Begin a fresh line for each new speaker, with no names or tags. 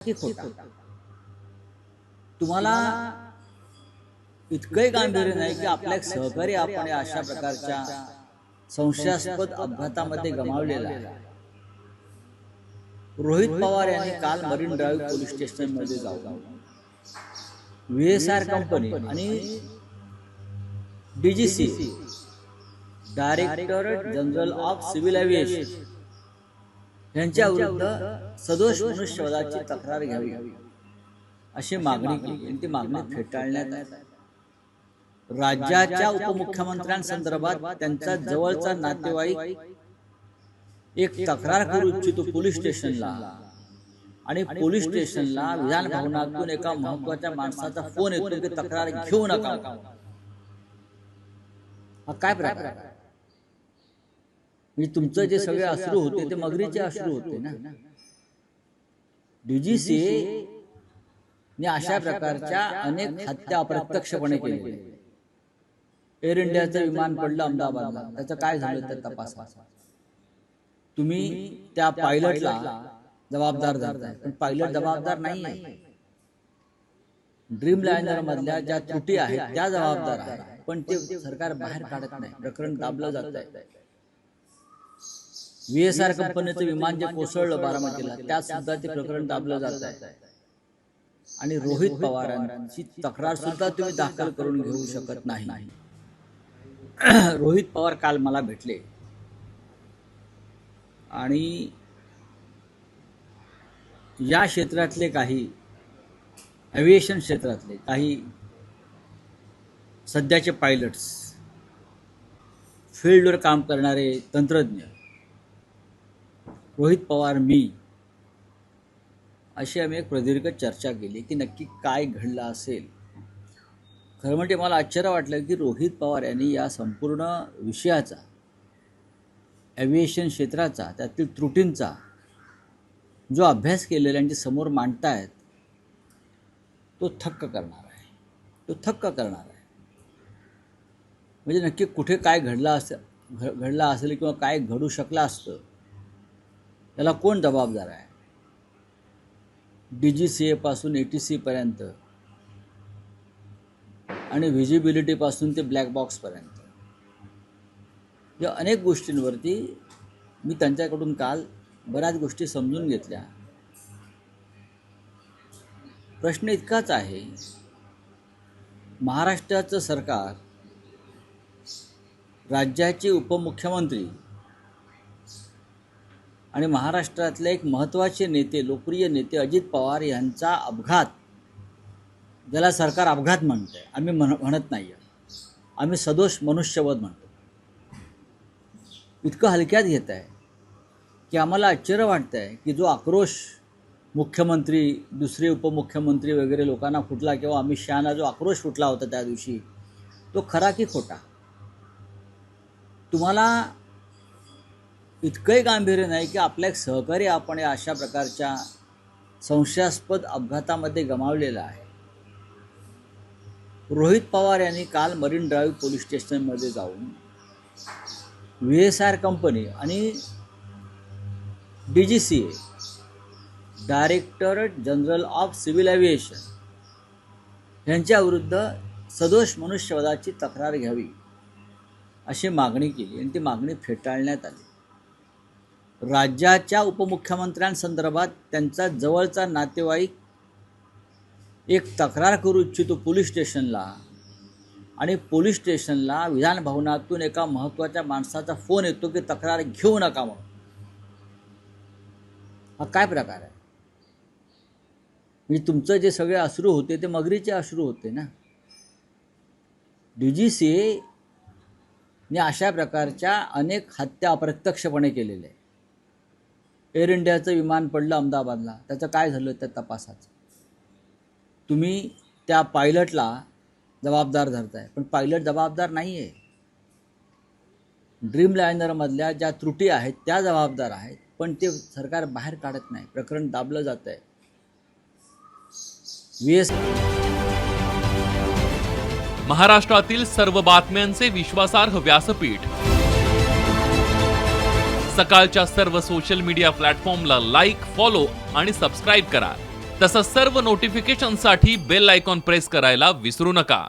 की खोटा तुम्हाला इतकंही गांभीर्य नाही की आपला एक सहकारी आपण अशा प्रकारच्या संशयास्पद अपघातामध्ये गमावलेला आहे। रोहित पवार यांनी काल मरीन ड्राईव्ह पोलीस स्टेशन मध्ये जाऊन व्हीएसआर कंपनी आणि DGC director general of civil aviation यांच्या विरुद्ध सदोष मनुष्यवधाची तक्रार घ्यावी अशी मागणी केली आणि ती मागणी फेटाळण्यात आली। राज्याच्या उपमुख्यमंत्र्यांसंदर्भात त्यांचा जवळचा नातेवाईक एक तक्रार करू इच्छितो पोलीस स्टेशनला आणि पोलीस स्टेशनला विधान भवनातून एका महत्त्वाच्या माणसाचा फोन येतो की तक्रार घेऊ नका। हा काय प्रकार आहे? म्हणजे तुमचं जे सगळे अश्रू होते ते मगरीचे अश्रू होते ना। डीजीसी ने अशा प्रकारच्या अनेक हत्या अप्रत्यक्षपणे केल्या। एअर इंडियाचं विमान पडलं अहमदाबादला, त्याचं काय झालं ते तपासा। तुम्ही त्या पायलटला जबाबदार धरताय, पण पायलट जबाबदार नाही आहे। ड्रीम लायनर मधल्या ज्या त्रुटी आहेत त्या जबाबदार आहेत, पण ते सरकार बाहेर काढत नाही, प्रकरण दाबलं जात आहे। व्हीएसआर कंपनीचं विमान जे कोसळलं बारामतीला, त्यात सुद्धा ते प्रकरण दाबलं जात आहे आणि रोहित पवारांची तक्रार सुद्धा तुम्ही दाखल करून घेऊ शकत नाही। रोहित पवार काल मला भेटले आणि या क्षेत्रातले काही एव्हिएशन क्षेत्रातले काही सध्याचे पायलट्स, फील्डवर काम करणारे तंत्रज्ञ, रोहित पवार, मी अशी आम्ही एक प्रदीर्घ चर्चा केली की नक्की काय घडलं असेल। खरं म्हणजे मला आश्चर्य वाटलं की रोहित पवार यांनी या संपूर्ण विषयाचा, एव्हिएशन क्षेत्राचा, त्यातील त्रुटींचा जो अभ्यास केलेला आणि समोर मांडतायत तो थक्क करणार आहे, तो थक्क करणार आहे। म्हणजे नक्की कुठे काय घडलं असेल किंवा काय घडू शकलं असतं, त्याला कोण जबाबदार आहे। डीजीसीए पासून एटीसी पर्यंत आणि व्हिजिबिलिटी पासून ते ब्लॅक बॉक्स पर्यंत या अनेक गोष्टींवरती मी त्यांच्याकडून काल बऱ्याच गोष्टी समजून घेतल्या। प्रश्न इतकाच आहे, महाराष्ट्राचं सरकार, राज्याचे उपमुख्यमंत्री आणि महाराष्ट्रातले एक महत्त्वाचे नेते, लोकप्रिय नेते अजित पवार यांचा अपघात, ज्याला सरकार अपघात म्हणतंय, आम्ही म्हणत नाही, आम्ही सदोष मनुष्यवध म्हणतो, इतकं हलक्यात घेत आहे की आम्हाला आश्चर्य वाटतं आहे की जो आक्रोश मुख्यमंत्री, दुसरे उपमुख्यमंत्री वगैरे लोकांना फुटला किंवा अमित शहाना जो आक्रोश फुटला होता त्या दिवशी, तो खरा की खोटा? तुम्हाला इतकंही गांभीर्य नाही की आपला एक सहकारी आपण अशा प्रकारच्या संशयास्पद अपघातामध्ये गमावलेला आहे। रोहित पवार यांनी काल मरीन ड्राईव्ह पोलीस स्टेशनमध्ये जाऊन व्हीएसआर कंपनी आणि DGC director general of civil aviation यांच्या विरुद्ध सदोष मनुष्यवधाची तक्रार घ्यावी अशी मागणी केली आणि ती मागणी फेटाळण्यात आली। राज्याच्या उपमुख्यमंत्र्यांसंदर्भात त्यांचा जवळचा नातेवाईक एक तक्रार करू इच्छितो पोलीस स्टेशनला आणि पोलीस स्टेशनला विधान भवनातून एका महत्त्वाच्या माणसाचा फोन येतो की तक्रार घेऊ नका म्हणून। हा काय प्रकार आहे? म्हणजे तुमचं जे सगळे अश्रू होते ते मगरीचे अश्रू होते ना। डीजीसी ने अशा प्रकारच्या अनेक हत्या अप्रत्यक्षपणे केलेल्या आहे। एअर इंडियाचं विमान पडलं अहमदाबादला, त्याचं काय झालं त्या तपासाचं। तुम्ही त्या पायलटला जबाबदार धरताय, पण पायलट जबाबदार नाही आहे। ड्रीम लायनर मधल्या ज्या त्रुटी आहेत त्या जबाबदार आहेत, पण ते सरकार बाहेर काढत नाही, प्रकरण दाबलं जात आहे।
महाराष्ट्रातील सर्व बातम्यांचे विश्वासार्ह व्यासपीठ, सकाळच्या सर्व सोशल मीडिया प्लॅटफॉर्मला लाईक, फॉलो आणि सबस्क्राईब करा। तसंच सर्व नोटिफिकेशनसाठी बेल आयकॉन प्रेस करायला विसरू नका.